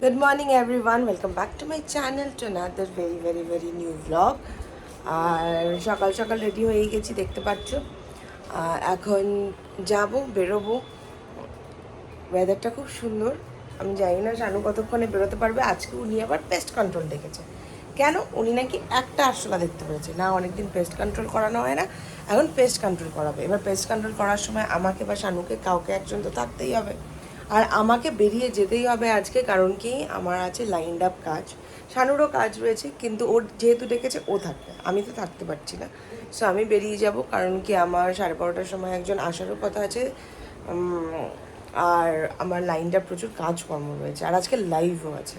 Good morning, everyone. Welcome back to my channel to another very new vlog. আর সকাল সকাল ready হয়ে গেছি দেখতে পাচ্ছ। এখন যাব বেরোবো। ওয়েদারটা খুব সুন্দর। আমি জানি না শানু কতক্ষণে বেরোতে পারবে। আজকে উনি আবার পেস্ট কন্ট্রোল দেখেছে। কেন? উনি নাকি একটা আরশোলা দেখতে পেরেছে না। অনেকদিন পেস্ট কন্ট্রোল করানো হয় না, এখন পেস্ট কন্ট্রোল করাবে। এবার পেস্ট কন্ট্রোল করার সময় আমাকে বা শানুকে কাউকে একজন তো থাকতেই হবে। আর আমাকে বেরিয়ে যেতেই হবে আজকে, কারণ কি আমার আছে লাইনড আপ কাজ। শানুরও কাজ রয়েছে, কিন্তু ওর যেহেতু ডেকেছে ও থাকবে, আমি তো থাকতে পারছি না। সো আমি বেরিয়ে যাব, কারণ কি আমার 12:30টার সময় একজন আসারও কথা আছে। আর আমার লাইনটা প্রচুর কাজকর্ম রয়েছে, আর আজকে লাইভও আছে।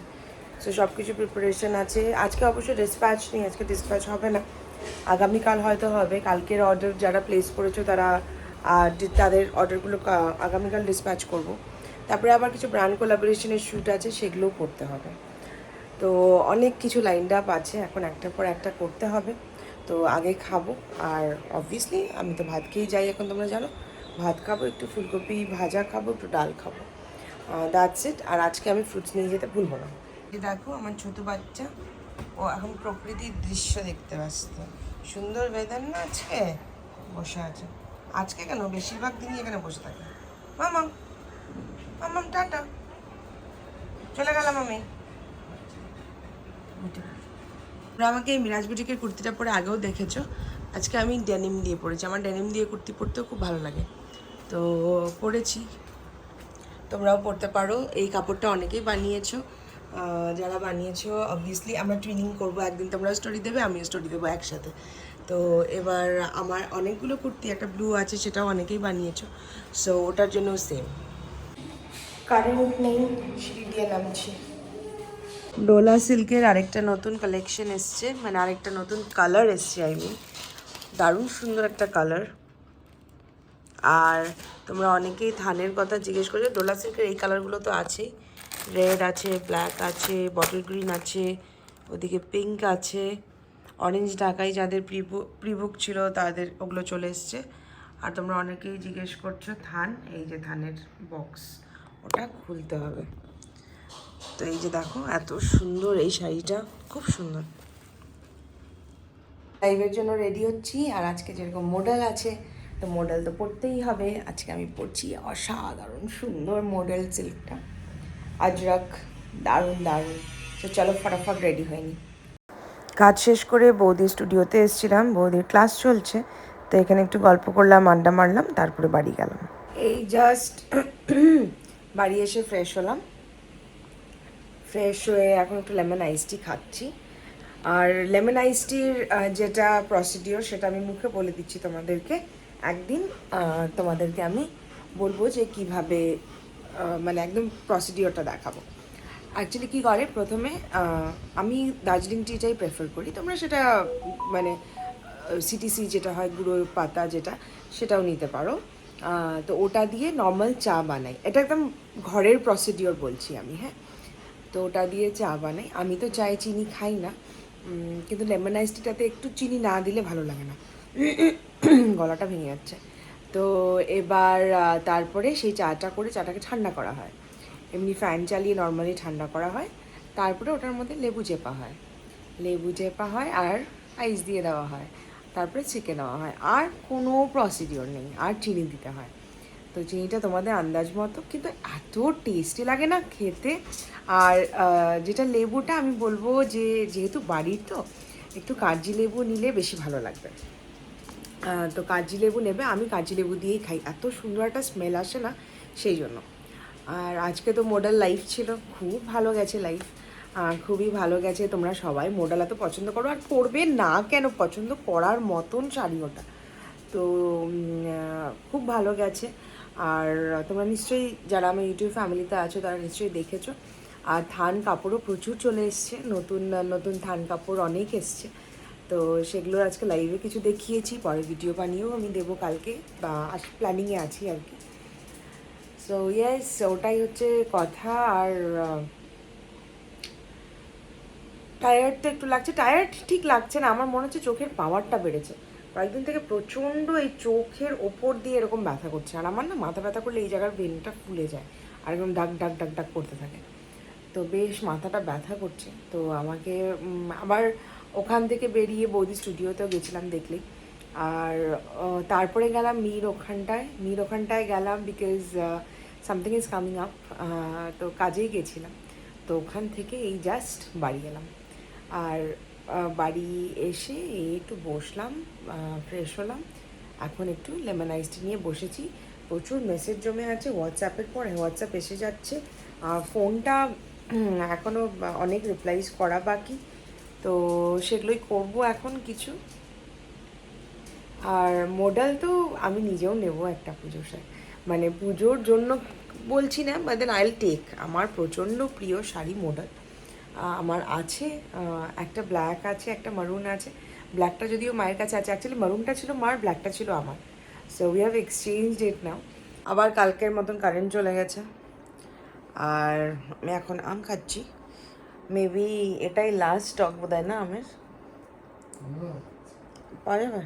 সো সব কিছু প্রিপারেশন আছে। আজকে অবশ্যই ডিসপ্যাচ নেই, আজকে ডিসপ্যাচ হবে না, আগামীকাল হয়তো হবে। কালকের অর্ডার যারা প্লেস করেছো তারা তাদের অর্ডারগুলো আগামীকাল ডিসপ্যাচ করব। তারপরে আবার কিছু ব্র্যান্ড কোলাবোরেশনের শ্যুট আছে, সেগুলোও করতে হবে। তো অনেক কিছু লাইনড আপ আছে, এখন একটার পর একটা করতে হবে। তো আগে খাবো, আর অবভিয়াসলি আমি তো ভাত খেয়েই যাই এখন, তোমরা জানো। ভাত খাবো, একটু ফুলকপি ভাজা খাবো, একটু ডাল খাবো, দ্যাটস ইট। আর আজকে আমি ফ্রুটস নিয়ে যেতে ভুলবো না। দেখো আমার ছোট বাচ্চা, ও এখন প্রকৃতির দৃশ্য দেখতে ব্যস্ত। সুন্দর ওয়েদার না আজকে, বসে আছে। আজকে কেন, বেশিরভাগ দিনই এখানে বসে থাকে। মামাম, মামাম টাটা, চলে গেলাম আমি। তোমরা আমাকে এই মিরাজ বুটিকের কুর্তিটা পরে আগেও দেখেছো। আজকে আমি ডেনিম দিয়ে পরেছি, আমার ডেনিম দিয়ে কুর্তি পরতেও খুব ভালো লাগে, তো পরেছি। তোমরাও পরতে পারো। এই কাপড়টা অনেকেই বানিয়েছো, যারা বানিয়েছো অবভিয়াসলি আমরা টুইনিং করবো একদিন। তোমরা স্টোরি দেবে, আমিও স্টোরি দেবো একসাথে। তো এবার আমার অনেকগুলো কুর্তি, একটা ব্লু আছে, সেটাও অনেকেই বানিয়েছো। সো ওটার জন্য সেম। কারেন্ট নেই, সিঁড়ি দিয়ে নামছি। ডোলা সিল্কের আরেকটা নতুন কালেকশন এসছে, মানে আরেকটা নতুন কালার এসছে, আই মিন দারুণ সুন্দর একটা কালার। আর তোমরা অনেকেই থানের কথা জিজ্ঞেস করছো। ডোলা সিল্কের এই কালারগুলো তো আছেই, রেড আছে, ব্ল্যাক আছে, বটল গ্রিন আছে, ওদিকে পিঙ্ক আছে, অরেঞ্জ ঢাকাই যাদের প্রিবুক ছিল তাদের ওগুলো চলে এসছে। আর তোমরা অনেকেই জিজ্ঞেস করছো থান, এই যে থানের বক্স, ওটা খুলতে হবে। তো এই যে দেখো এত সুন্দর এই শাড়িটা, খুব সুন্দর। লাইভের জন্য রেডি হচ্ছি, আর আজকে যেরকম মডেল আছে, তো মডেল তো পরতেই হবে। আজকে আমি পরছি অসাধারণ সুন্দর মডেল সিল্কটা, আজরাক, দারুণ দারুণ। তো চলো ফটাফট রেডি হয়ে নিই। কাজ শেষ করে বৌদির স্টুডিওতে এসেছিলাম, বৌদির ক্লাস চলছে, তো এখানে একটু গল্প করলাম, আড্ডা মারলাম, তারপরে বাড়ি গেলাম। এই জাস্ট বাড়ি এসে ফ্রেশ হলাম। ফ্রেশ হয়ে এখন একটু লেমন আইস টি খাচ্ছি। আর লেমন আইস টির যেটা প্রসিডিওর সেটা আমি মুখে বলে দিচ্ছি তোমাদেরকে। একদিন তোমাদেরকে আমি বলবো যে কিভাবে, মানে একদম প্রসিডিওরটা দেখাবো। অ্যাকচুয়ালি কী করে, প্রথমে আমি দার্জিলিং টিটাই প্রেফার করি। তোমরা সেটা মানে সিটিসি যেটা হয়, গুঁড়ো পাতা যেটা, সেটাও নিতে পারো। তো ওটা দিয়ে নর্মাল চা বানাই, এটা একদম ঘরের প্রসিডিওর বলছি আমি, হ্যাঁ। তো ওটা দিয়ে চা বানাই। আমি তো চায়ে চিনি খাই না, কিন্তু লেমন আইস টিটাতে একটু চিনি না দিলে ভালো লাগে না, গলাটা ভেঙে যাচ্ছে। তো এবার তারপরে সেই চাটা করে চাটাকে ঠান্ডা করা হয়, এমনি ফ্যান চালিয়ে নর্মালি ঠান্ডা করা হয়। তারপরে ওটার মধ্যে লেবু চেপা হয়, লেবু চেপা হয় আর আইস দিয়ে দেওয়া হয়, তারপরে ছেঁকে নেওয়া হয়। আর কোনো প্রসিডিওর নেই, আর চিনি দিতে হয়। তো চিনিটা তোমাদের আন্দাজ মতো, কিন্তু এত টেস্টি লাগে না খেতে। আর যেটা লেবুটা আমি বলবো যে, যেহেতু বাড়ির তো, একটু কাগজি লেবু নিলে বেশি ভালো লাগবে। তো কাগজি লেবু নেবে, আমি কাগজি লেবু দিয়েই খাই, এত সুন্দর একটা স্মেল আসে না, সেই জন্য। আর আজকে তো মোডাল লাইফ ছিল, খুব ভালো গেছে লাইফ, খুবই ভালো গেছে। তোমরা সবাই মোডাল এত পছন্দ করো, আর করবে না কেন, পছন্দ করার মতন শাড়ি ওটা। তো খুব ভালো গেছে। আর তোমরা নিশ্চয়ই যারা আমার ইউটিউব ফ্যামিলিতে আছো তারা নিশ্চয়ই দেখেছো। আর থান কাপড়ও প্রচুর চলে এসছে, নতুন নতুন থান কাপড় অনেক এসছে। তো সেগুলোর আজকে লাইভে কিছু দেখিয়েছি, পরে ভিডিও বানিয়েও আমি দেবো কালকে, বা প্ল্যানিংয়ে আছি আর কি। সো ইয়েস, ওটাই হচ্ছে কথা। আর টায়ার্ড তো একটু লাগছে, টায়ার্ড ঠিক লাগছে না, আমার মনে হচ্ছে চোখের পাওয়ারটা বেড়েছে কয়েকদিন থেকে। প্রচণ্ড এই চোখের ওপর দিয়ে এরকম ব্যথা করছে, আর আমার না মাথা ব্যথা করলে এই জায়গার ভেনটা ফুলে যায়, আর এরকম ডাক ডাক ডাক ডাক করতে থাকে। তো বেশ মাথাটা ব্যথা করছে। তো আমাকে আবার ওখান থেকে বেরিয়ে বৌদি স্টুডিওতেও গেছিলাম দেখলেই। আর তারপরে গেলাম ওখানটায় গেলাম because something is coming up, তো কাজেই গেছিলাম। তো ওখান থেকে এই জাস্ট বাড়ি এলাম। আর বাড়ি এসে একটু বসলাম, ফ্রেশ হলাম। এখন একটু লেমন আইস টি নিয়ে বসেছি। প্রচুর মেসেজ জমে আছে হোয়াটসঅ্যাপের পরে, হোয়াটসঅ্যাপ এসে যাচ্ছে। ফোনটা এখনও অনেক রিপ্লাইজ করা বাকি, তো সেগুলোই করব এখন কিছু। আর মডেল তো আমি নিজেও নেব একটা পুজোর শাড়ি, মানে পুজোর জন্য বলছি না, বাট দেন আইল টেক। আমার প্রচণ্ড প্রিয় শাড়ি মডেল আমার আছে। একটা ব্ল্যাক আছে, একটা মারুন আছে। ব্ল্যাকটা যদিও মায়ের কাছে আছে, অ্যাকচুয়ালি মারুনটা ছিল মার, ব্ল্যাকটা ছিল আমার। সো উই হ্যাভ এক্সচেঞ্জ ইট নাও। আবার কালকের মতন কারেন্ট চলে গেছে। আর আমি এখন আম খাচ্ছি। মেবি এটাই লাস্ট স্টক বোধহয় না আমের, পাওয়া যাবে।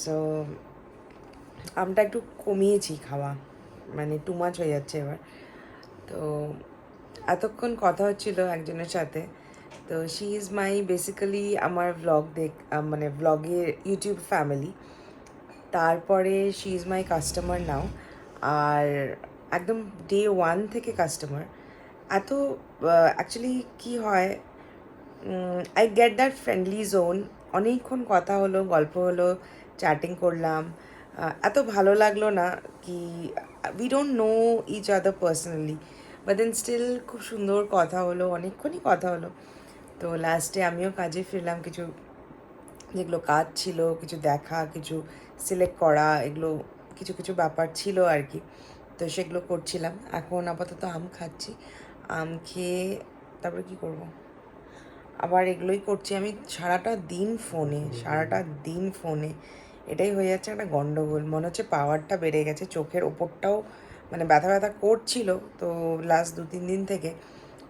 সো আমটা একটু কমিয়েছি খাওয়া, মানে টু মাচ হয়ে যাচ্ছে এবার। তো এতক্ষণ কথা হচ্ছিল একজনের সাথে। তো শি ইজ মাই বেসিক্যালি আমার মানে ব্লগের ইউটিউব ফ্যামিলি। তারপরে শি ইজ মাই কাস্টমার নাও। আর একদম ডে ওয়ান থেকে কাস্টমার। এত অ্যাকচুয়ালি কী হয়, I get that friendly zone. অনেকক্ষণ কথা হলো, গল্প হলো, চ্যাটিং করলাম। এত ভালো লাগলো না কি, we don't know each other personally, but then still খুব সুন্দর কথা হলো, অনেকক্ষণই কথা হলো। তো লাস্টে আমিও কাজে ফিরলাম, কিছু যেগুলো কাজ ছিল, কিছু দেখা, কিছু সিলেক্ট করা, এগুলো কিছু কিছু ব্যাপার ছিল আর কি। তো সেগুলো করছিলাম। এখন আপাতত আম খাচ্ছি। আম খেয়ে তারপরে কী করবো, আবার এগুলোই করছি আমি। সারাটা দিন ফোনে, এটাই হয়ে যাচ্ছে একটা গন্ডগোল। মনে হচ্ছে পাওয়ারটা বেড়ে গেছে, চোখের ওপরটাও মানে ব্যথা ব্যথা করছিল তো লাস্ট 2-3 দিন থেকে।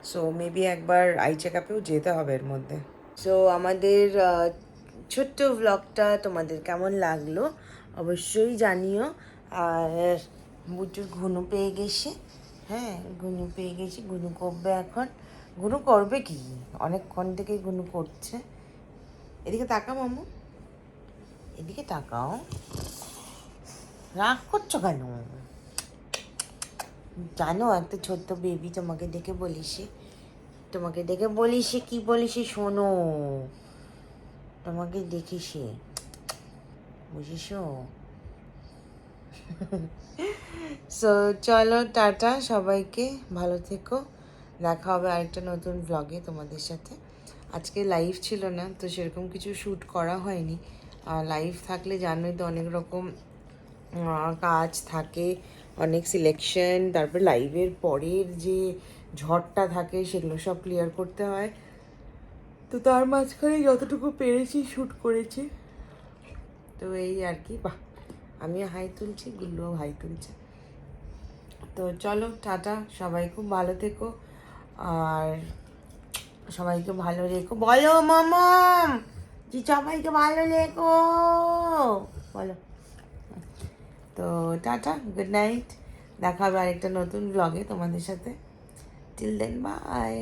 সো মেবি একবার আই চেক আপেও যেতে হবে এর মধ্যে। সো আমাদের ছোট্ট ভ্লগটা তোমাদের কেমন লাগলো অবশ্যই জানিও। আর বুটুর ঘুনু পেয়ে গেছে, হ্যাঁ ঘুনু পেয়ে গেছি, ঘুনু করবে এখন। ঘুনু করবে কি, অনেকক্ষণ থেকেই ঘুনু করছে। এদিকে তাকাও মামু, এদিকে তাকাও। রাগ করছো কেন? জানো একটা ছোট্ট বেবি তোমাকে ডেকে বলিসে, কি বলিসে শোনো, তোমাকে দেখিসে, বুঝিস? সো চলো টাটা সবাইকে, ভালো থেকো। দেখা হবে আরেকটা নতুন ব্লগে তোমাদের সাথে। আজকে লাইভ ছিল না, তো সেরকম কিছু শ্যুট করা হয়নি। লাইভ থাকলে জানোই তো অনেক রকম কাজ থাকে, অনেক সিলেকশন, তারপর লাইভের পরের যে ঝড়টা থাকে সেগুলো সব ক্লিয়ার করতে হয়। তো তার মাঝখানে যতটুকু পেরেছি শ্যুট করেছি। তো এই আর কি। বাহ, আমিও হাই তুলছি, গুল্লুও হাই তুলছে। তো চলো টাটা, সবাই খুব ভালো থেকো। আর সবাইকে ভালো রেখো, বলো মামাম, যে সবাইকে ভালো রেখো বলো। তো টাটা, গুড নাইট। দেখা হবে আরেকটা নতুন ব্লগে তোমাদের সাথে। Till then by.